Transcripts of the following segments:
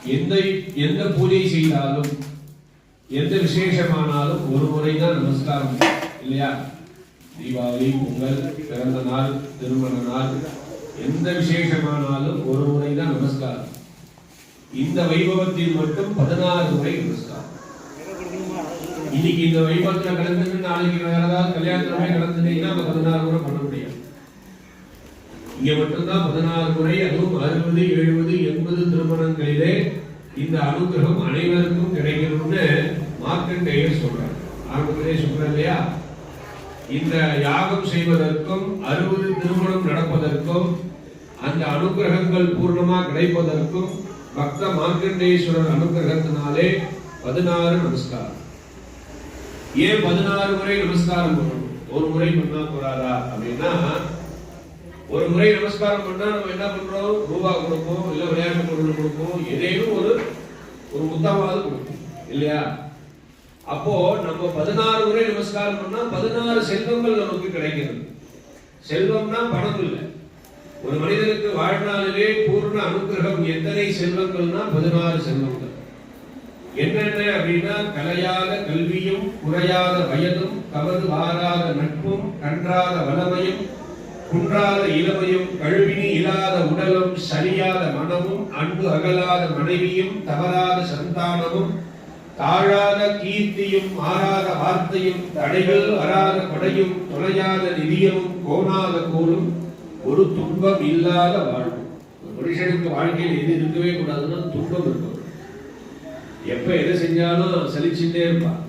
எந்த பூஜை செய்தாலும் எந்த விசேஷமானாலும் ஒரு முறை தான் நமஸ்காரம் இல்லையா? தீபாவளி, பொங்கல், பிறந்த நாள், திருமண நாள், எந்த விசேஷமானாலும் ஒரு முறை தான் நமஸ்காரம். இந்த வைபவத்தில் மட்டும் 16 முறை நமஸ்காரம். இன்னைக்கு இந்த வைபவத்தில் கலந்துட்டு நாளைக்கு வேற ஏதாவது கல்யாணத்துல கலந்துட்டீங்கன்னா 16 முறை பண்ண முடியாது. இங்க மட்டும்தான் 16 முறை. அதுவும் 60, 70, 80 திருமணங்களிலே இந்த அனுகிரகம் அனைவருக்கும் கிடைக்கணும்னு மார்க்கண்டேயர் சொல்றார். ஆரம்பத்திலே சொல்றார் இல்லையா? இந்த யாகம் செய்வதற்கும் 60 திருமணம் நடப்பதற்கும் அந்த அனுகிரகங்கள் பூர்ணமா கிடைப்பதற்கும் பக்த மார்க்கண்டேஸ்வரர் அனுகிரகத்தினாலே 16 நமஸ்காரம். ஏன் 16 முறை நமஸ்காரம் பண்ணணும்? ஒரு முறை பண்ணா போறாதா அப்படின்னா, ஒரு முறை நமஸ்காரம் பண்ணா நம்ம என்ன பண்றோம்? ரூபா கொடுப்போம், இல்ல விளையாட்டு பொருள் கொடுப்போம், ஏதேனும் ஒரு முத்தமாவது கொடுப்போம் இல்லையா? அப்போ நம்ம 16 முறை நமஸ்காரம் பண்ணா 16 செல்வங்கள் நமக்கு கிடைக்கிறது. செல்வம்னா பணம் இல்லை. ஒரு மனிதனுக்கு வாழ்நாளிலே பூர்ண அனுகிரகம் எத்தனை செல்வங்கள்னா 16 செல்வங்கள். என்னென்ன அப்படின்னா, கலையாத கல்வியும், குறையாத வயதும், கவது வாராத நட்பும், கன்றாத வளமையும், குன்றாத இளமையும், கழுவினி இல்லாத உடலும், சரியாத மனமும், அன்பு அகலாத மனைவியும், தவறாத சந்தானமும், தாழாத கீர்த்தியும், மாறாத வார்த்தையும், தடைகள் வராத கொடையும், தொலையாத நிதியமும், கோணாத கோலும், ஒரு துன்பம் இல்லாத வாழ்வு. மனுஷனுக்கு வாழ்க்கையில் எது இருக்கவே கூடாதுன்னா துன்பம் இருக்கும். எப்ப எதை செஞ்சாலும் சலிச்சுட்டே இருப்பான்.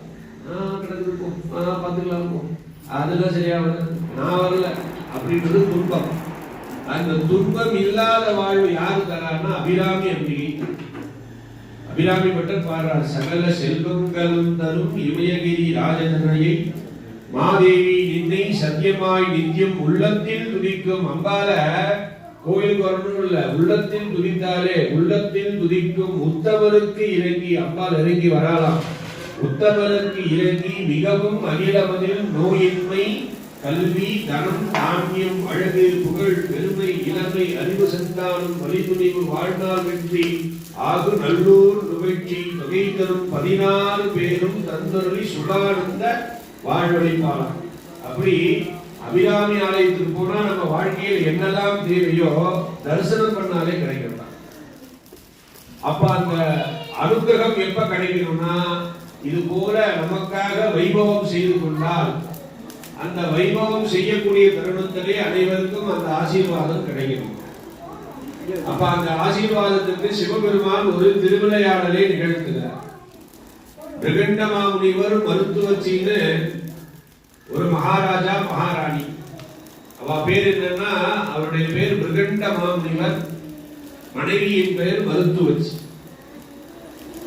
கிடக்குப்போம், பார்த்துக்கலாம், அதெல்லாம் சரியாவது, நான் வரல அப்படின்றது துன்பம். அந்த துன்பம் இல்லாத வாழ்வு யாரு தரான்னா அபிராமி அம்பிகை. அபிராமி பட்டர் பாடுறார், சகல செல்வங்களும் தரும் இமயகிரி ராஜதனையை மாதேவி நின்னை சத்தியமாய் நித்தியம் உள்ளத்தில் துதிக்கும். அம்பால கோயிலுக்கு வரணும் இல்ல, உள்ளத்தில் துதித்தாலே உள்ளத்தில் துதிக்கும் உத்தமருக்கு இறங்கி அம்பாள் இறங்கி வரலாம். உத்தமருக்கு இறங்கி மிகவும் அகிலமதில் நோயின்மை, கல்வி, தனம், தானியம், அழகு, புகழ், பெருமை, இளமை, அறிவு, சந்தானம், வலிதுணிவு, வாழ்நாள் வெற்றி ஆகு நல்லூர் நிகழ்ச்சி தொகை தரும் 16 பேரும் தந்தருளி சுகானந்த வாழ்வழிப்பாளர். அப்படி அபிராமி ஆலயத்துக்கு போனா நம்ம வாழ்க்கையில் என்னெல்லாம் தேவையோ தரிசனம் பண்ணாலே கிடைக்கிறதா. அப்ப அந்த அனுகிரகம் எப்ப கிடைக்கணும்னா, இது போல நமக்காக வைபவம் செய்து கொண்டால் அந்த வைபவம் செய்யக்கூடிய தருணத்திலே அனைவருக்கும் அந்த ஆசீர்வாதம் கிடைக்கணும். அப்ப அந்த ஆசீர்வாதத்துக்கு சிவபெருமான் ஒரு திருவிளையாடலை நிகழ்த்துகிறார். பிரகண்ட மாமுனிவர் மருத்துவச்சின்னு ஒரு மகாராஜா மகாராணி. அவ பேர் என்னன்னா, அவருடைய பேர் பிரகண்ட மாமுனிவர், மனைவியின் பேர் மருத்துவச்சி.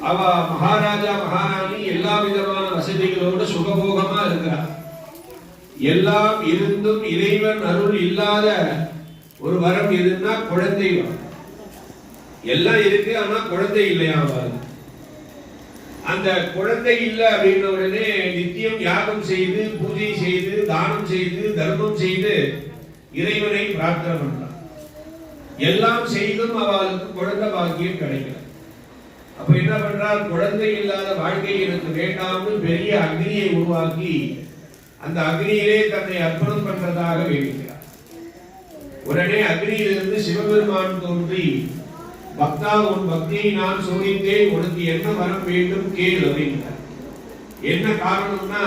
அவ மகாராஜா மகாராணி எல்லா விதமான வசதிகளோடு சுகபோகமா இருக்கிறார். எல்லாம் இருந்தும் இறைவன் அருள் இல்லாத ஒரு வரம் எதுன்னா குழந்தை வரம். எல்லாம் இருக்கு, ஆனா குழந்தை இல்லையா? அந்த குழந்தை இல்லை அப்படின்ன உடனே நித்தியம் யாகம் செய்து, பூஜை செய்து, தானம் செய்து, தர்மம் செய்து இறைவனை பிரார்த்தனை பண்றார். எல்லாம் செய்தும் அவளுக்கு குழந்தை பாக்கியம் கிடைக்கல. அப்ப என்ன பண்றார்? குழந்தை இல்லாத வாழ்க்கை எனக்கு வேண்டாம்னு பெரிய அக்னியை உருவாக்கி அந்த அக்னியிலே தன்னை அர்ப்பணம் பண்றதாக வேண்டிக்கிறார். உடனே அக்னியிலிருந்து சிவபெருமான் தோன்றி, பக்தா, உன் பக்தியை நான் சோதித்தேன், உனக்கு என்ன வரம் வேண்டும் கேள் அப்படின்றார். என்ன காரணம்னா,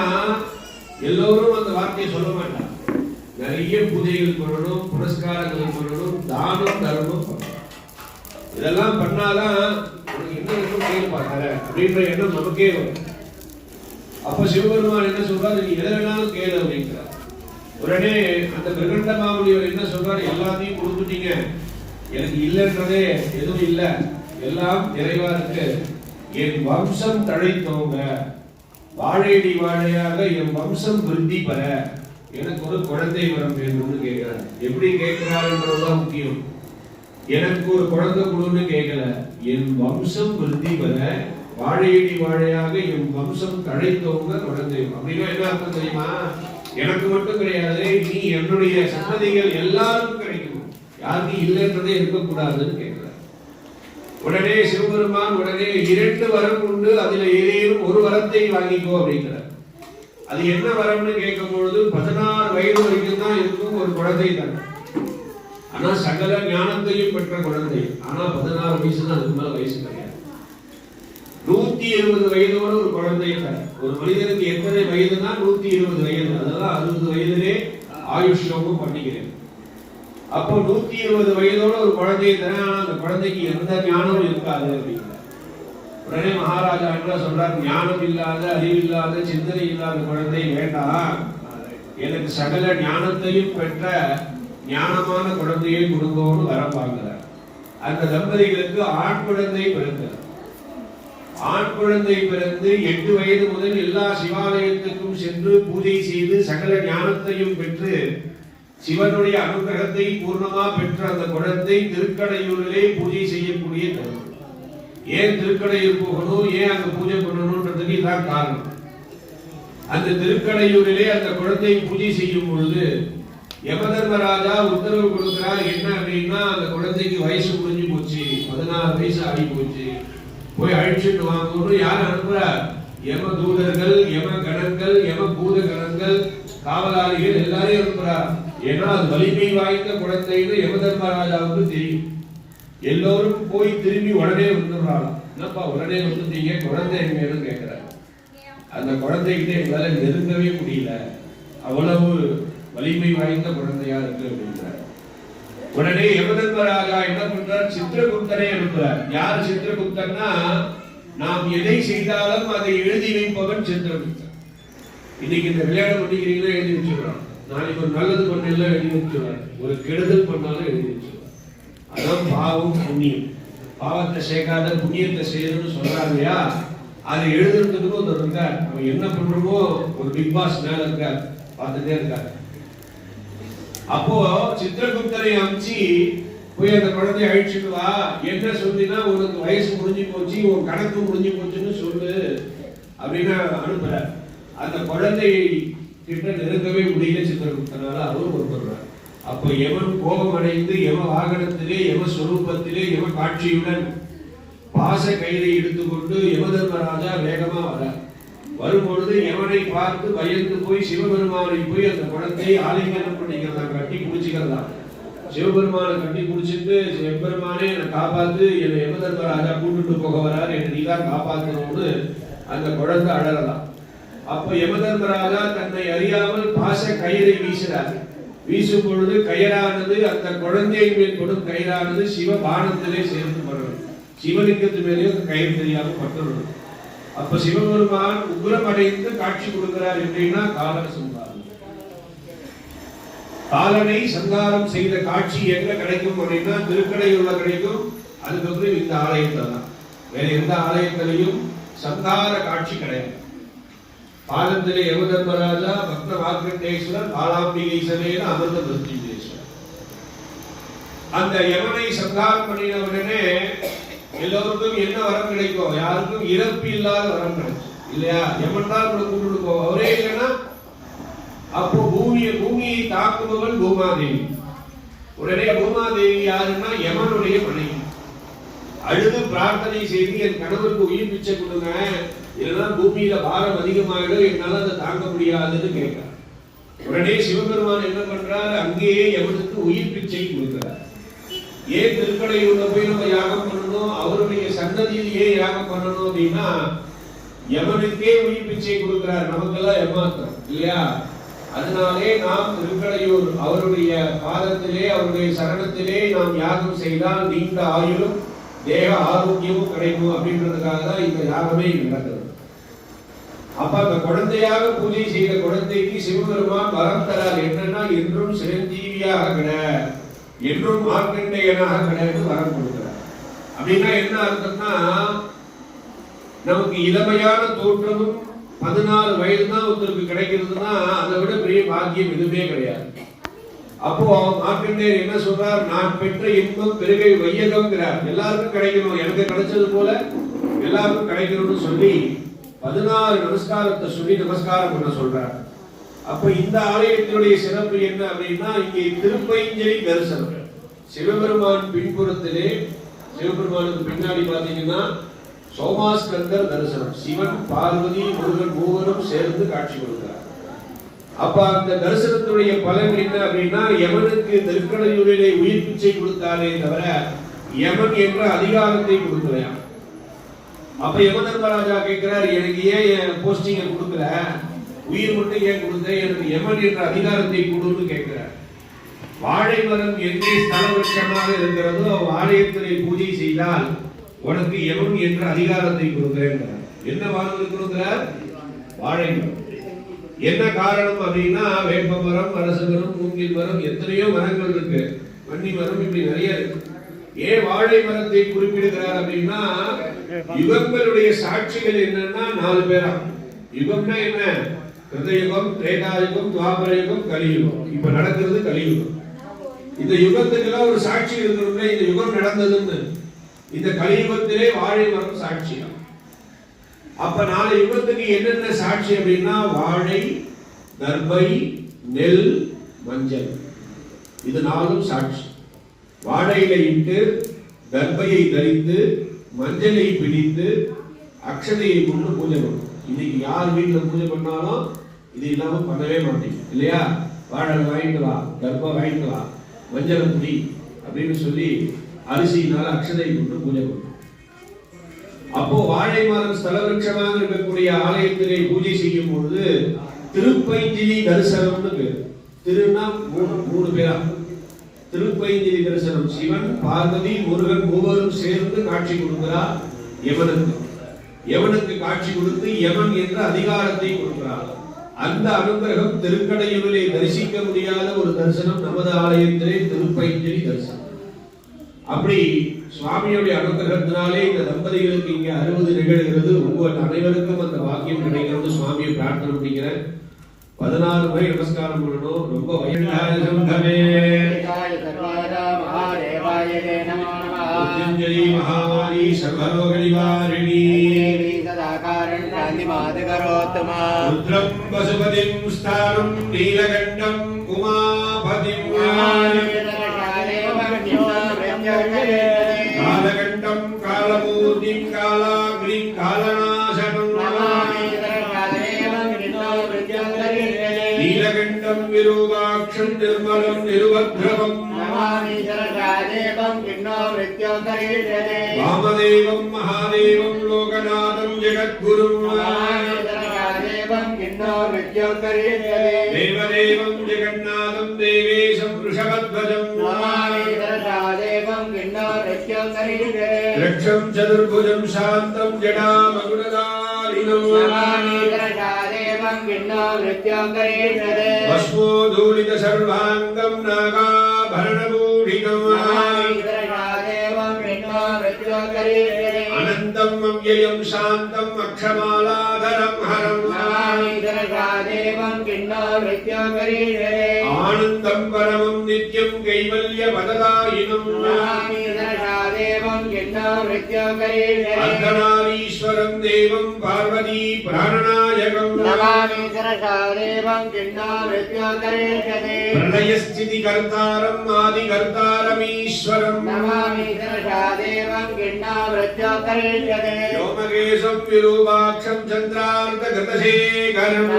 எல்லோரும் அந்த வார்த்தையை சொல்ல மாட்டார். நிறைய பூஜைகள் பண்ணணும், புரஸ்காரங்கள் பண்ணணும், தானம் தர்மம் பண்ணணும். இதெல்லாம் பண்ணாதான் உனக்கு என்ன வேணும் கேள்வி பார்க்கற அப்படின்ற எண்ணம் நமக்கே வரும். அப்ப சிவபெருமான் என்ன சொல்றாரு? நீ எதை வேணாலும் கேளு அப்படிங்கிறார். உடனே அந்த பிரகண்ட மாமுனிவர் என்ன சொல்றாரு? எல்லாத்தையும் கொடுத்துட்டீங்க, எனக்கு இல்லைன்றதே எதுவும் இல்லை, எல்லாம் நிறைவா இருக்கு. என் வம்சம் தழைத்தோங்க, வாழையடி வாழையாக என் வம்சம் விருத்தி பெற எனக்கு ஒரு குழந்தை வரம் வேணும்னு கேட்கிறார். எப்படி கேட்கிறாருன்றதுதான் முக்கியம். எனக்கு ஒரு குழந்தை கொடுன்னு கேட்கல, என் வம்சம் விருத்தி பெற வாழையடி வாழையாக என் வம்சம் தழைத்தோங்க குழந்தை. அப்படின்னா என்ன அர்த்தம் தெரியுமா? எனக்கு மட்டும் கிடையாது, நீ என்னுடைய சந்ததிகள் எல்லாருக்கும் கிடைக்கும், யாருக்கும் இல்லைன்றதே இருக்கக்கூடாதுன்னு கேட்கிறார். உடனே சிவபெருமான் உடனே 2 வரம் உண்டு, அதுல ஏதேனும் ஒரு வரத்தை வாங்கிக்கோ அப்படிங்கிறார். அது என்ன வரம்னு கேட்கும் பொழுது 16 வயது வரைக்கும் தான் இருக்கும் ஒரு குழந்தை தான். ஆனா சகல ஞானத்தையும் பெற்ற குழந்தை. ஆனா 16 வயசு தான், அதுக்கு மேல வயசு கிடையாது. 120 வயதோட ஒரு குழந்தை தான். ஒரு மனிதனுக்கு எத்தனை வயதுனா 120 வயது. அதெல்லாம் 60 வயதிலே ஆயுஷ்யோகம் பண்ணிக்கிறேன். அப்போ 120 வயதோட ஒரு குழந்தையை தரேன். ஆனா அந்த குழந்தைக்கு எந்த ஞானமும் இருக்காது அப்படிங்கிற உடனே மகாராஜா என்ன சொல்றார், ஞானம் இல்லாத, அறிவில்லாத, சிந்தனை இல்லாத குழந்தை வேண்டாம், எனக்கு சகல ஞானத்தையும் பெற்ற ஞானமான குழந்தையை கொடுங்கோன்னு வரம் பார்க்கிறார். அந்த தம்பதிகளுக்கு ஆண் குழந்தை பிறந்தார். ஆண் குழந்தை பிறந்து 8 வயது முதல் எல்லா சிவாலயத்துக்கும் சென்று பூஜை செய்து சகல ஞானத்தையும் பெற்று சிவனுடைய அனுகிரகத்தை பூர்ணமா பெற்ற அந்த குழந்தை திருக்கடையூரிலே பூஜை செய்யக்கூடிய தருணம். ஏன் திருக்கடையூர் போகணும், ஏன் அங்க பூஜை பண்ணணும்ன்றதுக்கு இதான் காரணம். அந்த திருக்கடையூரிலே அந்த குழந்தை பூஜை செய்யும் பொழுது யமதர்மராஜா உத்தரவு கொடுக்கிறார். என்ன அப்படின்னா, அந்த குழந்தைக்கு வயசு முடிஞ்சு போச்சு, 16 வயசு ஆகி போச்சு, போய் அழிச்சுட்டு வாங்கணும். யார் அனுப்புறார்? யம தூதர்கள், யம கணங்கள், யம பூத கணங்கள், காவலாளிகள் எல்லாரையும் அனுப்புறார். ஏன்னா அது வலிமை வாய்ந்த குழந்தைன்னு யமதர்மராஜாவுக்கு தெரியும். எல்லோரும் போய் திரும்பி உடனே வந்துடுறாங்க. என்னப்பா உடனே வந்துட்டீங்க, குழந்தை எங்கன்னு கேட்கிறார். அந்த குழந்தைகிட்ட எங்களால நெருங்கவே முடியல, அவ்வளவு வலிமை வாய்ந்த குழந்தையா இருக்கு அப்படின்றார். உடனே யமதர்மராஜா என்ன பண்றார், சித்திரகுப்தனை அனுப்புறார். யார் சித்திரகுப்தன்னா, நாம் எதை செய்தாலும் அதை எழுதி வைப்பவன் சித்திரகுப்தன். இன்னைக்கு இந்த விளையாட்டு பண்ணிக்கிறீங்களா எழுதி வச்சுக்கிறான், நாளைக்கு ஒரு நல்லது பண்ணலாம் எழுதி வச்சுக்கிறார், ஒரு கெடுதல் பண்ணாலும் எழுதி வச்சுக்கிறார். அதான் பாவம் புண்ணியம். பாவத்தை சேர்க்காத புண்ணியத்தை செய்யணும்னு சொல்றாங்க இல்லையா, அதை எழுதுறதுக்கு ஒருத்தர் இருக்கார். நம்ம என்ன பண்றோமோ ஒரு பிக் பாஸ் மேல இருக்கார், பார்த்துட்டே இருக்கார். அப்போ சித்திரகுப்தனை அமிச்சு போய் அந்த குழந்தைய அழிச்சுட்டு வா, என்ன சொல்லினா உனக்கு வயசு முடிஞ்சு போச்சு, உன் கணக்கு முடிஞ்சு போச்சுன்னு சொல்லு அப்படின்னு அனுப்புற. அந்த குழந்தை கிட்ட நெருங்கவே முடியல சித்திரகுப்தனால, அவரும் ஒருப்படுறார். அப்போ யமன் கோபம் அடைந்து யம வாகனத்திலே, யம ஸ்வரூபத்திலே, யம காட்சியுடன் பாச கயிறை எடுத்துக்கொண்டு யமதர்மராஜா வேகமா வரும்பொழுது யமனை பார்த்து பயந்து போய் சிவபெருமானை போய் அந்த குழந்தையை ஆலிங்கனம் பண்ணிக்கிறதா, கட்டி பிடிச்சிக்கிறதா. சிவபெருமானை கட்டி பிடிச்சிட்டு, சிவபெருமானே என்னை காப்பாத்து, என்னை யமதர்மராஜா கூட்டுட்டு போக வராரு, என்னை நீதான் காப்பாற்றணும்னு அந்த குழந்தை அழறலாம். அப்ப யமதர்மராஜா தன்னை அறியாமல் பாச கயிறை வீசுறார். வீசும் பொழுது கயிறானது, அந்த குழந்தையின் மேல் கொடும் கயிறானது சிவபானத்திலே சேர்ந்து படுறது. சிவலிங்கத்து மேலே கயிறு தெரியாம பட்டுறது. அப்ப சிவபெருமான் உக்ரம் அடைந்து காட்சி கொடுக்கிறார். எப்படின்னா காலன சங்காரம். காலனை சங்காரம் செய்த காட்சி எங்க கிடைக்கும் அப்படின்னா திருக்கடையூர்ல கிடைக்கும். அதுக்கப்புறம் இந்த ஆலயத்தில் தான், வேற எந்த ஆலயத்திலையும் சங்கார காட்சி கிடையாது. பாலத்திலே யமதர்மராஜா, பக்த மார்க்கண்டேஸ்வரர், பாலாம்பிகை சமேத அமிர்த மிருத்யுஞ்சேஸ்வரர். அந்த யமனை சங்காரம் பண்ணின உடனே எல்லோருக்கும் என்ன வரம் கிடைக்கும்? யாருக்கும் இறப்பு இல்லாத வரம் கிடைக்கும் இல்லையா? யமன் தான் கூப்பிட்டு போவோம், அவரே இல்லைன்னா அப்போ பூமியை தாக்குபவள் பூமாதேவி. உடனே பூமாதேவி யாருன்னா யமனுடைய மனைவி. அழுது பிரார்த்தனை செய்து, என் கணவருக்கு உயிர் பிச்சை கொடுங்க, இல்லைன்னா பூமியில பாரம் அதிகமாகிடும், என்னால அதை தாங்க முடியாதுன்னு கேட்கிறார். உடனே சிவபெருமான் என்ன பண்றாரு, அங்கேயே யமனுக்கு உயிர் பிச்சை கொடுக்கிறார். ஏன் திருக்கடையூர்ல போய் நம்ம யாகம் பண்ணணும், அவருடைய சன்னதியிலேயே யாகம் பண்ணணும் அப்படின்னா யமனுக்கே உயிர் பிச்சை கொடுக்கிறார். நமக்கெல்லாம் ஏமாத்திரம் இல்லையா? அதனாலே நாம் திருக்கடையூர் அவருடைய பாதத்திலே, அவருடைய சரணத்திலே நாம் யாகம் செய்தால் நீண்ட ஆயுளும் தேக ஆரோக்கியமும் கிடைக்கும் அப்படின்றதுக்காக தான் இந்த யாகமே நடக்கிறது. அப்ப அந்த குழந்தையாக பூஜை செய்த குழந்தைக்கு சிவபெருமான் வரம் தரார். என்னன்னா, என்றும் சிரஞ்சீவியாக கிட, என்றும் மார்க்கண்டேயனாக கிடையாது வரம் கொடுக்கிறார். அப்படின்னா என்ன அர்த்தம்னா, நமக்கு இளமையான தோற்றமும் 14 வயது தான் ஒருத்தருக்கு கிடைக்கிறதுனா அதை விட பெரிய பாக்கியம் எதுவுமே கிடையாது. அப்போ மார்க்கண்டேயர் என்ன சொல்றார், நான் பெற்ற இன்பம் பெருகை வையகம்ங்கிறார். எல்லாருக்கும் கிடைக்கணும், எனக்கு கிடைச்சது போல எல்லாருக்கும் கிடைக்கணும்னு சொல்லி 16 நமஸ்காரத்தை சொல்லி நமஸ்காரம் பண்ண சொல்றார். அப்ப இந்த ஆலயத்தினுடைய சிறப்பு என்ன அப்படின்னா, இங்கே திருப்பைஞ்சலி தரிசனம். சிவபெருமான் பின்புறத்திலே சிவபெருமானுக்கு பின்னாடி பாத்தீங்கன்னா சோமாஸ்கந்தர் தரிசனம். சிவன், பார்வதி, முருகன் மூவரும் சேர்ந்து காட்சி கொடுக்கிறார். அப்ப அந்த தரிசனத்துடைய பலன் என்ன அப்படின்னா, யமனுக்கு திருக்கடையூரிலே உயிர் பிச்சை கொடுத்தாலே தவிர யமன் என்ற அதிகாரத்தை கொடுக்கலையா. அப்ப யம தர்மராஜா கேட்கிறார், எனக்கு ஏன் என் போஸ்டிங்க கொடுக்கல, உயிர் மட்டும் ஏன் கொடுத்த, எனக்கு யமன் என்ற அதிகாரத்தை கொடுன்னு கேட்கிறார். வாழை மரம் எங்கே ஸ்தல விருட்சமாக இருக்கிறதோ ஆலயத்திலே பூஜை செய்தால் உனக்கு யமன் என்ற அதிகாரத்தை கொடுக்கிறேன். என்ன வாரம் கொடுக்கிறார்? வாழை மரம். என்ன காரணம் அப்படின்னா, வேப்ப மரம், அரச மரம், மூங்கில் மரம், எத்தனையோ மரங்கள் இருக்கு, வன்னி மரம், இப்படி நிறைய இருக்கு. ஏன் வாழை மரத்தை குறிப்பிடுகிறார் அப்படின்னா, யுகங்களுடைய சாட்சிகள் என்னன்னா 4 பேரா. யுகம்னா என்ன? கிருதயுகம், திரேதாயுகம், துவாபர யுகம், கலியுகம். இப்ப நடக்கிறது கலியுகம். இந்த யுகத்துக்கெல்லாம் ஒரு சாட்சி இருக்கிறது. இந்த யுகம் நடந்ததுன்னு இந்த கலியுகத்திலே வாழை மரம் சாட்சியா. அப்ப 4 யுகத்துக்கு என்னென்ன சாட்சி அப்படின்னா, வாழை, தர்பை, நெல், மஞ்சள், இது 4 சாட்சி. வாழையில இட்டு, தர்பையை தரித்து, மஞ்சளை பிடித்து, அக்ஷதையை கொண்டு பூஜை பண்ணும். இன்னைக்கு யார் வீட்டுல பூஜை பண்ணாலும் இது இல்லாம பண்ணவே மாட்டீங்க இல்லையா? வாழை வாங்கிட்டு வா, தர்பை வாங்கிட்டு வா, மஞ்சளை புடி அப்படின்னு சொல்லி அரிசியினால அக்ஷதை கொண்டு பூஜை பண்ணும். அப்போ வாழை மரம் ஸ்தல விருட்சமாக இருக்கக்கூடிய ஆலயத்திலே பூஜை செய்யும் பொழுது திருப்பைஞ்சிலி தரிசனம்னு பேர். திருன்னா 3 பேரா. திருப்பைஞ்சிலி தரிசனம். சிவன், பார்வதி, முருகன் மூவரும் சேர்ந்து காட்சி கொடுக்கிறார் யமனுக்கு. யமனுக்கு காட்சி கொடுத்து யமன் என்ற அதிகாரத்தை கொடுக்கிறார். அந்த அனுகிரகம் திருக்கடையூரிலே தரிசிக்க முடியாத ஒரு தரிசனம் நமது ஆலயத்திலே திருப்பைஞ்சிலி தரிசனம். அப்படி சுவாமியுடைய அனுகிரகத்தினாலே இந்த தம்பதிகளுக்கு இங்க 60 நிகழ்கிறது. உங்கள் அனைவருக்கும் அந்த வாக்கியம் கிடைக்கிறது. சுவாமியை பிரார்த்தனை பண்ணிக்கிறேன். 16 முறை நமஸ்காரம் பண்ணணும். ரொம்ப மகாதேவாய மகாமாரி சர்வரோக நிவாரிணி ருத்ரம் பசுபதிம் ஸ்தானம் நீலகண்டம் உமாபதிம் காலகண்டம் காலமூர்த்திம் காலாக்னிம் காலநாசனம் நீலகண்டம் விரூபாக்ஷம் நிர்மலம் நிருபத்ரவம் வாமதேவம் மகாதேவம் லோகநாதம் ஜெகத்குரும் தேவதேவம் ஜெகநாதம் தேவேசம் ரிஷபத்வஜம் லக்ஷம் சதுர்புஜம் சாந்தம் ஜடாமகுணதாரிணம் வஸ்மோதூளித சர்வாங்கம் நாகாபரணபூஷிதம் அனந்தம் அவ்யயம் சாந்தம் அக்ஷமாலாதரம் ஹரம் ஆனந்தம் பரமம் நித்யம் கைவல்ய பததாயினம் அர்த்தநாரீஸ்வரம் தேவம் பார்வதி பிராணநாயகம் பிரளயஸ்திதி கர்த்தாரம் ஆதி கர்த்தாரமீஸ்வரம் யோமகேசம் விரூபாக்ஷம் சந்திரார்த்த கிருதசேகரம்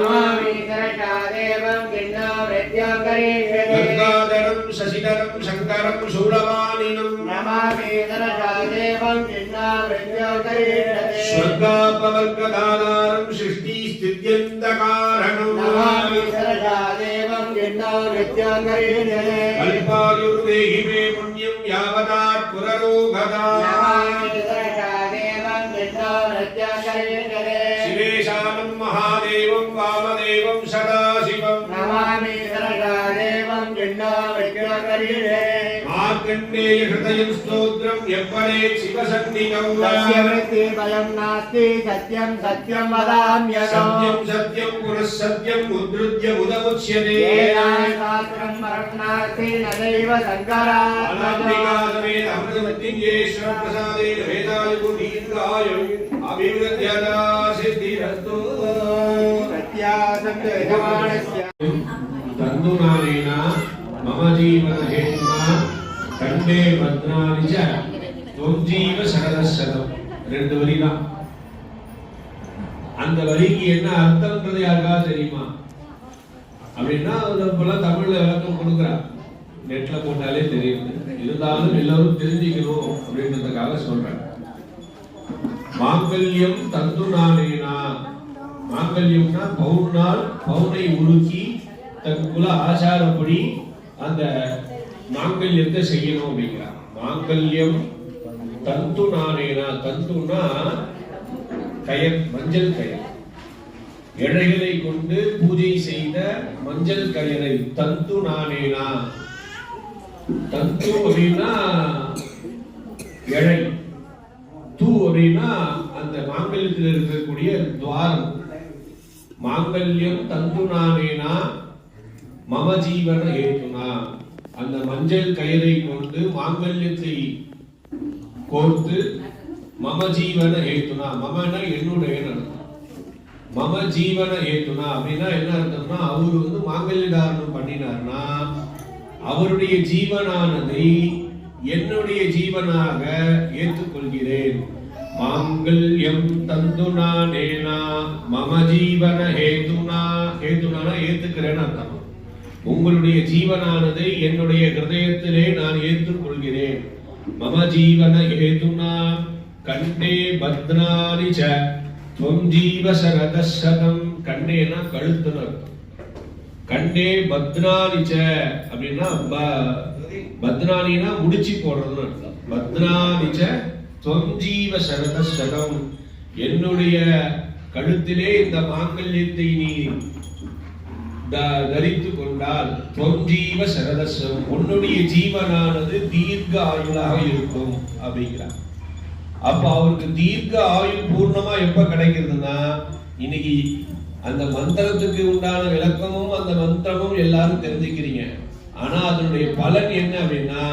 கங்காதரம் சசிதரம் சங்கரம் சூலவானினம் ஸ்வர்காபவர்கதாதாரம் சிருஷ்டி ஸ்தித்யந்தகாரணம் கல்பாயுர்தேஹி மே புண்ணியம் யாவதாத் புரரோகதா சிவேஷானம் மகாதேவம் வாமதேவம் சதாசிவம் மார்க்கண்டேய ஹிருதயம் ஸ்தோத்ரம் எப்பரே சிவசன்னிகம் பயம் நாஸ்தி சத்யம் சத்யம் வதாம்யகம் சத்யம் சத்யம் புனः சத்யம் உத்ருத்ய உதமுச்யதே சாஸ்திரம் மரணாஸ்தி நதைவ சங்கரா அநாத்மிகாசமேத அமிர்தமத்தியேஸ்வர பிரசாதே வேதாயுகு தீர்காயம் அபிவிருத்யதா சித்திரஸ்து சத்யாசம் யஜமானஸ்ய தந்துநானேன மம ஜீவன ஹேதுனா கண்டே பத்ராணி ச தொஞ்சீவ சரதசதம் 2 வரி தான். அந்த வரிக்கு என்ன அர்த்தம்ன்றது யாருக்காவது தெரியுமா? அப்படின்னா இப்பெல்லாம் தமிழ்ல விளக்கம் கொடுக்குறான், நெட்ல போட்டாலே தெரியுது. இருந்தாலும் எல்லாரும் தெரிஞ்சுக்கணும் அப்படின்றதுக்காக சொல்றேன். மாங்கல்யம் தந்து நானேனா. மாங்கல்யம்னா பவுனால் பவுனை உருக்கி தன் குல ஆச்சாரப்படி அந்த மாங்கல்யத்தை செய்யணும் அப்படிங்கிறார். மாங்கல்யம் தந்து நானேனா. தந்துனா கயர், மஞ்சள் கயர். எழைகளை கொண்டு பூஜை செய்த மஞ்சள் கயரை தந்து நானேனா. தந்து அப்படின்னா எழை, தூ அப்படின்னா அந்த மாங்கல்யத்தில் இருக்கக்கூடிய துவாரம். மாங்கல்யம் தந்து நானேனா மம ஜீவன ஹேதுனா. அந்த மஞ்சள் கயிறை கொண்டு மாங்கல்யத்தை கோர்த்து மம ஜீவன ஹேதுனா. மமனா என்னுடைய அர்த்தம். மம ஜீவன ஹேதுனா அப்படின்னா என்ன அர்த்தம்னா, அவரு மாங்கல்ய தாரணம் பண்ணினார்னா அவருடைய ஜீவனானதை என்னுடைய ஜீவனாக ஏற்றுக்கொள்கிறேன். மாங்கல்யம் தந்து நானேனா மம ஜீவன ஹேதுனா. ஹேதுனா ஏத்துக்கிறேன்னு அர்த்தம். உங்களுடைய ஜீவனானதை என்னுடைய ஹிருதயத்திலே நான் ஏற்றுக்கொள்கிறேன். மம ஜீவன ஹேதுனா கண்டே பத்னானி ச த்வம் ஜீவ சரதசதம். கண்டேனா கழுத்துன்னு அர்த்தம். கண்டே பத்னானி ச அப்படின்னா பத்னானினா முடிச்சு போடுறதுன்னு அர்த்தம். பத்னானி ச த்வம் ஜீவ சரதசதம். என்னுடைய கழுத்திலே இந்த மாங்கல்யத்தை நீ தரித்து கொண்டால் த்வம் ஜீவ சரதசதம், உன்னுடைய ஜீவனானது தீர்க்க ஆயுளாக இருக்கும் அப்படிங்கிறார். அப்ப அவருக்கு தீர்க்க ஆயுள் பூர்ணமா எப்ப கிடைக்கிறதுனா, இன்னைக்கு அந்த மந்திரத்துக்கு உண்டான விளக்கமும் அந்த மந்திரமும் எல்லாரும் தெரிஞ்சுக்கிறீங்க. ஆனா அதனுடைய பலன் என்ன அப்படின்னா,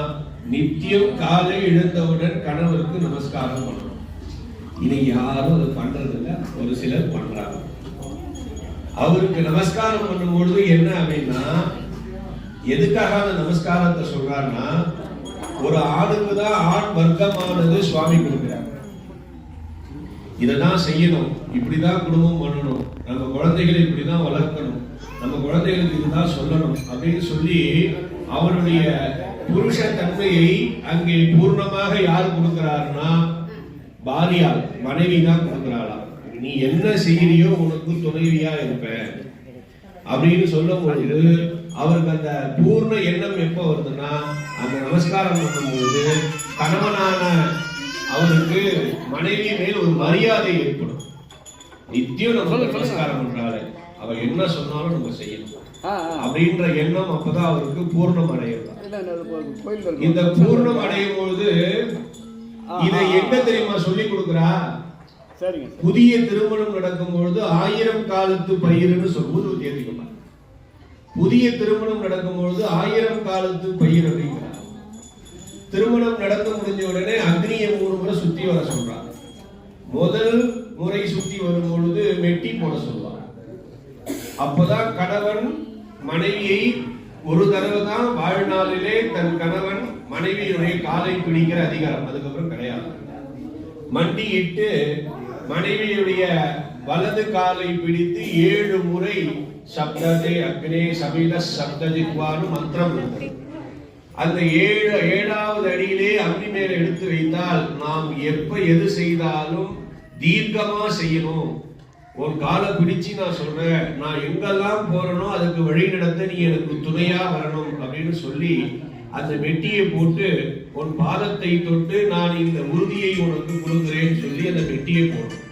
நித்தியம் காலை எழுந்தவுடன் கணவருக்கு நமஸ்காரம் பண்ணணும். இன்னைக்கு யாரும் அது பண்றது இல்ல, ஒரு சிலர் பண்றாங்க. அவருக்கு நமஸ்காரம் பண்ணும்பொழுது என்ன அப்படின்னா, எதுக்காக அந்த நமஸ்காரத்தை சொல்றாருன்னா, ஒரு ஆணுக்கு தான் ஆண் வர்க்கமானது சுவாமி கொடுக்கிறார். இதைதான் செய்யணும், இப்படிதான் குடும்பம் பண்ணணும், நம்ம குழந்தைகளை இப்படிதான் வளர்க்கணும், நம்ம குழந்தைகளுக்கு இதுதான் சொல்லணும் அப்படின்னு சொல்லி அவருடைய புருஷ தன்மையை அங்கே பூர்ணமாக யார் கொடுக்கிறாருன்னா பாரியால், மனைவி தான் கொடுக்கிறாளா. நீ என்ன செய்யறியோ உனக்கு துணைவியா இருப்ப அப்படின்னு சொல்லும் பொழுது அவருக்கு அந்த பூர்ண எண்ணம் எப்ப வருதுன்னா, அந்த நமஸ்காரம் பண்ணும்போது கணவனான அவருக்கு மனைவி மேல் ஒரு மரியாதை ஏற்படும். நித்தியம் நம்ம நமஸ்காரம் பண்றாரு, அவ என்ன சொன்னாலும் நம்ம செய்யணும் அப்படின்ற எண்ணம் அப்பதான் அவருக்கு பூர்ணம் அடையும். இந்த பூர்ணம் அடையும் பொழுது இதை எங்க தெரியுமா சொல்லி கொடுக்கிறா? புதிய திருமணம் நடக்கும் பொழுது 1000 காலத்து பயிர்னு சொல்லுவது தேர்த்திக்கணும். புதிய திருமணம் நடக்கும் பொழுது 1000 காலத்து பயிர் அப்படிங்கிறார். திருமணம் நடந்து முடிஞ்ச உடனே அக்னியை 3 முறை சுத்தி வர சொல்றாங்க. முதல் முறை சுத்தி வரும் பொழுது மெட்டி போட சொல்லுவாங்க. அப்பதான் கணவன் மனைவியை ஒரு தடவை தான் வாழ்நாளிலே தன் கணவன் மனைவியுடைய காலை பிடிக்கிற அதிகாரம், அதுக்கப்புறம் கிடையாது. மண்டியிட்டு மனைவியுடைய வலது காலை பிடித்து 7 முறை சப்ததே அக்னே சபில சப்தஜித்வான்னு மந்திரம் இருக்கு. அந்த 7வது அடியிலே அக்னி மேல எடுத்து வைத்தால் நாம் எப்ப எது செய்தாலும் தீர்க்கமா செய்யணும். ஒரு காலை பிடிச்சு நான் சொல்றேன், நான் எங்கெல்லாம் போறனோ அதுக்கு வழி நடத்த நீ எனக்கு துணையா வரணும் அப்படின்னு சொல்லி அந்த மெட்டியை போட்டு உன் பாதத்தை தொட்டு நான் இந்த உறுதியை உனக்கு கொடுக்கிறேன்னு சொல்லி அந்த மெட்டியை போடும்.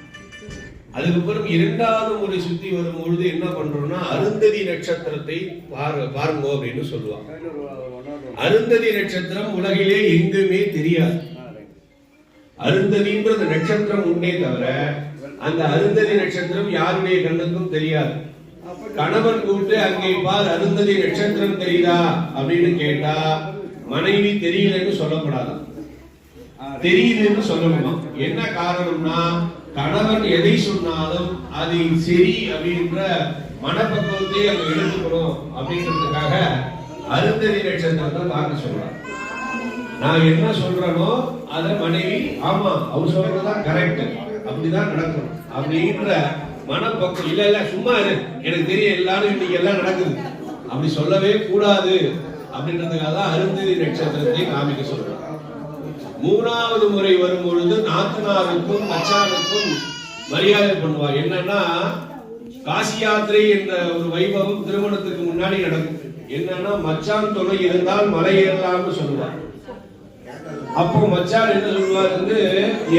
அதுக்கப்புறம் 2வது முறை சுத்தி வரும் பொழுது என்ன பண்றோம்னா, அருந்ததி நட்சத்திரத்தை பாருங்க அப்படின்னு சொல்லுவாங்க. அருந்ததி நட்சத்திரம் உலகிலே எங்குமே தெரியாது. அருந்ததின்றது நட்சத்திரம் உண்டே தவிர அந்த அருந்ததி நட்சத்திரம் யாருடைய கண்ணுக்கும் தெரியாது. கணவன் கூப்பிட்டு அங்கே பார் அருந்ததி நட்சத்திரம் தெரியுதா அப்படின்னு கேட்டா மனைவி தெரியலன்னு சொல்லப்படாது, தெரியுதுன்னு சொல்லணுமா. என்ன காரணம்னா, கணவன் எதை சொன்னாலும் அது சரி அப்படின்ற மனப்பக்குவத்தை அங்க எடுத்துக்கணும் அப்படின்றதுக்காக அருந்ததி நட்சத்திரத்தை பார்க்க சொல்றாங்க. நான் என்ன சொல்றேனோ அத மனைவி ஆமா அவர் சொல்றதுதான் கரெக்ட் அப்படிதான் நடக்கும் அப்படின்ற மனப்பக்கம். இல்ல இல்ல சும்மா எனக்கு தெரியும் எல்லாரும் இன்னைக்கு எல்லாம் நடக்குது அப்படி சொல்லவே கூடாது அப்படின்றதுக்காக தான் அருந்ததி நட்சத்திரத்தை காமிக்க சொல்றேன். மூணாவது முறை வரும் பொழுது நாத்தனாருக்கும் மச்சானுக்கும் மரியாதை பண்ணுவா. என்னன்னா காசி யாத்திரை என்ற ஒரு வைபவம் திருமணத்துக்கு முன்னாடி நடக்கும். என்னன்னா மச்சான் துணை இருந்தால் மலை ஏறலாம்னு சொல்லுவார். அப்போ மச்சான் என்ன சொல்லுவார் வந்து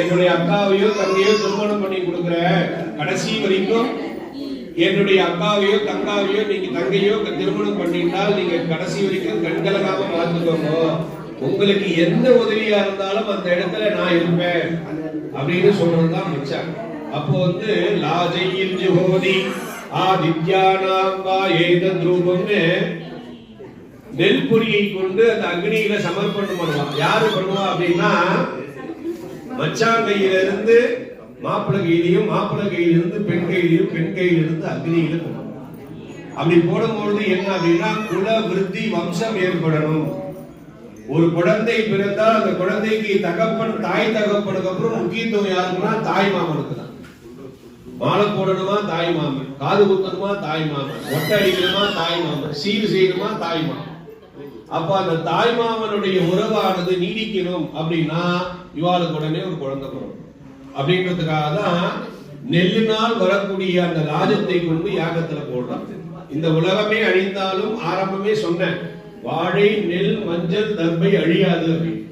என்னுடைய அக்காவையோ தங்கையோ திருமணம் பண்ணி கொடுக்குற கடைசி வரைக்கும் என்னுடைய அக்காவையோ தங்காவையோ நீங்க தங்கையோ திருமணம் பண்ணிட்டால் நீங்க கடைசி வரைக்கும் கண்கலகாம பார்த்துக்கோங்க. உங்களுக்கு எந்த உதவியா இருந்தாலும் அந்த இடத்துல நான் இருப்பேன் அப்படின்னு சொல்றதுதான் மச்சான். அப்போ வந்து லாஜையில் ஜோதி ஆதித்யானாம் வா ஏதத் ரூபம்னு நெல் பொரியை கொண்டு அந்த அக்னியில சமர்ப்பணம் பண்ணுவான். யாரு பண்ணுவா அப்படின்னா மச்சான் கையில இருந்து மாப்பிள்ளை கையிலையும் மாப்பிள்ளை கையிலிருந்து பெண் கையிலையும் பெண் கையிலிருந்து அக்னியில போடுவான். அப்படி போடும்பொழுது என்ன அப்படின்னா குல விருத்தி வம்சம் ஏற்படணும். ஒரு குழந்தை பிறந்தால் அந்த குழந்தைக்கு தகப்பன் தாய் தகப்பனுக்கு அப்புறம் முக்கியத்துவம் யாருக்குன்னா தாய் மாமனுக்கு தான். மாலை போடணுமா தாய் மாமன், காது குத்தணுமா தாய் மாமன், ஒட்டை அடிக்கணுமா தாய் மாமன், சீர் செய்யணுமா தாய் மாமன். அப்ப அந்த தாய் மாமனுடைய உறவானது நீடிக்கணும் அப்படின்னா இவாளுக்கு உடனே ஒரு குழந்தை பிறக்கும். அப்படின்றதுக்காக தான் நெல்லினால் வரக்கூடிய அந்த லாஜத்தை கொண்டு யாகத்துல போடுறாங்க. இந்த உலகமே அழிந்தாலும் ஆரம்பமே சொன்னேன், வாழை நெல் மஞ்சள் தர்பை அழியாது அப்படின்னு.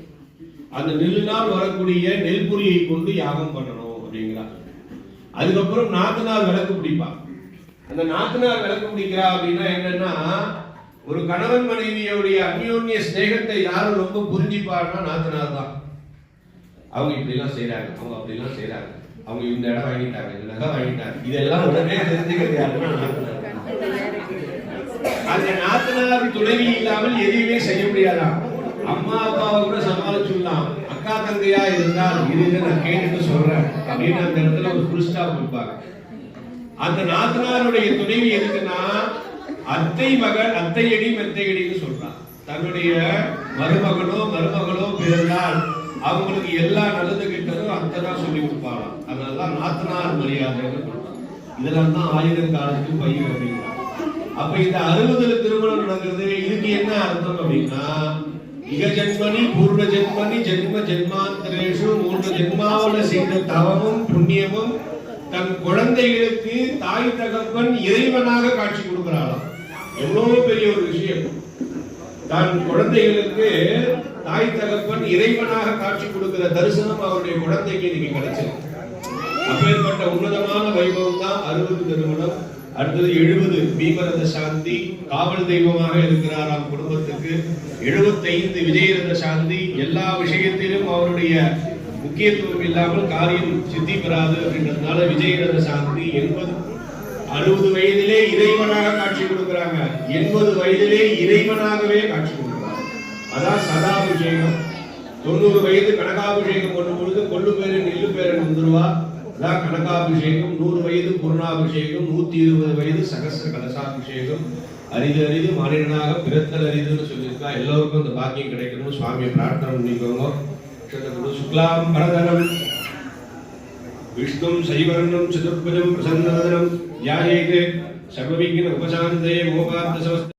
அந்த நெல்லினால் வரக்கூடிய நெல்புரியை கொண்டு யாகம் பண்ணணும் அப்படிங்கிறார். அதுக்கப்புறம் நாத்தனார் விளக்கு பிடிப்பா. அந்த நாத்தனார் விளக்கு பிடிக்கிறா அப்படின்னா என்னன்னா ஒரு கணவன் மனைவியோடைய அந்யோன்ய ஸ்நேகத்தை யாரும் ரொம்ப புரிஞ்சிப்பாருன்னா நாத்தனார் தான். அவங்க இப்படி எல்லாம் செய்யறாங்க, அவங்க அப்படி எல்லாம் செய்யறாங்க, அவங்க இந்த இடம் வாங்கிட்டாங்க, இந்த நகை வாங்கிட்டாங்க, இதெல்லாம் உடனே தெரிஞ்சுக்கிறது யாருன்னா நாத்தனார். அந்த நாத்தனார் துணைவி இல்லாமல் எதையுமே செய்ய முடியாதான். அம்மா அப்பாவை கூட சமாளிச்சுடலாம், அக்கா தங்கையா இருந்தால் இது நான் கேட்டுட்டு சொல்றேன் அப்படின்னு அந்த இடத்துல ஒரு புல் ஸ்டாப் வைப்பாங்க. அந்த நாத்தனாருடைய துணைவி எதுக்குன்னா அத்தை மகள் அத்தையடி மெத்தையடின்னு சொல்றான். தன்னுடைய மருமகளோ பிறந்தால் அவங்களுக்கு எல்லா நல்லது கிட்டதும் அத்தை தான் சொல்லி கொடுப்பாங்க. அதனாலதான் நாத்தனார் மரியாதைன்னு சொல்றாங்க. இதெல்லாம் தான் 1000 காலத்துக்கு பயிர் அப்படிங்கிறாங்க. அப்ப இந்த 60 திருமணம் நடக்கிறது இதுக்கு என்ன அர்த்தம் அப்படின்னா இக ஜென்மனி பூர்வ ஜென்மனி ஜென்ம ஜென்மாந்தரேஷு 3 ஜென்மாவுல செய்த தவமும் புண்ணியமும் தன் குழந்தைகளுக்கு தாய் தகப்பன் இறைவனாக காட்சி கொடுக்கிறாளாம். எவ்வளவு பெரிய ஒரு விஷயம். தன் குழந்தைகளுக்கு தாய் தகப்பன் இறைவனாக காட்சி கொடுக்கிற தரிசனம் அவருடைய குழந்தைக்கு இன்னைக்கு கிடைச்சிருக்கு. அப்பேற்பட்ட உன்னதமான வைபவம் தான் 60 திருமணம். அடுத்தது 70 பீமரத சாந்தி, காவல் தெய்வமாக இருக்கிறாராம் குடும்பத்துக்கு. 75 விஜயரத சாந்தி. எல்லா விஷயத்திலும் அவருடைய முக்கியத்துவம் இல்லாமல் காரியம் சித்தி பெறாது அப்படின்றதுனால விஜயரத சாந்தி. 60 வயதிலே இறைவனாக காட்சி கொடுக்கிறாங்க, 80 வயதிலே இறைவனாகவே காட்சி கொடுக்கிறாங்க. அதான் சதாபிஷேகம். 90 வயது கனகாபிஷேகம் பண்ணும் பொழுது கொள்ளு பேரன் நெல்லு பேரன் வந்துருவா, அதான் கனகாபிஷேகம். 100 வயது பூர்ணாபிஷேகம், 120 வயது சகஸ்ர கலசாபிஷேகம். அரிது அரிது மாநிலனாக பிறத்தல் அரிதுன்னு சொல்லியிருக்கா. எல்லோருக்கும் இந்த பாக்கியம் கிடைக்கணும். சுவாமியை பிரார்த்தனை பண்ணிக்கோங்க. சுக்லாம் பரதனம் விஷ்ணும் சைவர்ணம் சதுர்புஜம் பிரசன்னவதனம் ध्यायेत् सर्वविघ्न उपशान्तये मोक्षार्थसमस्त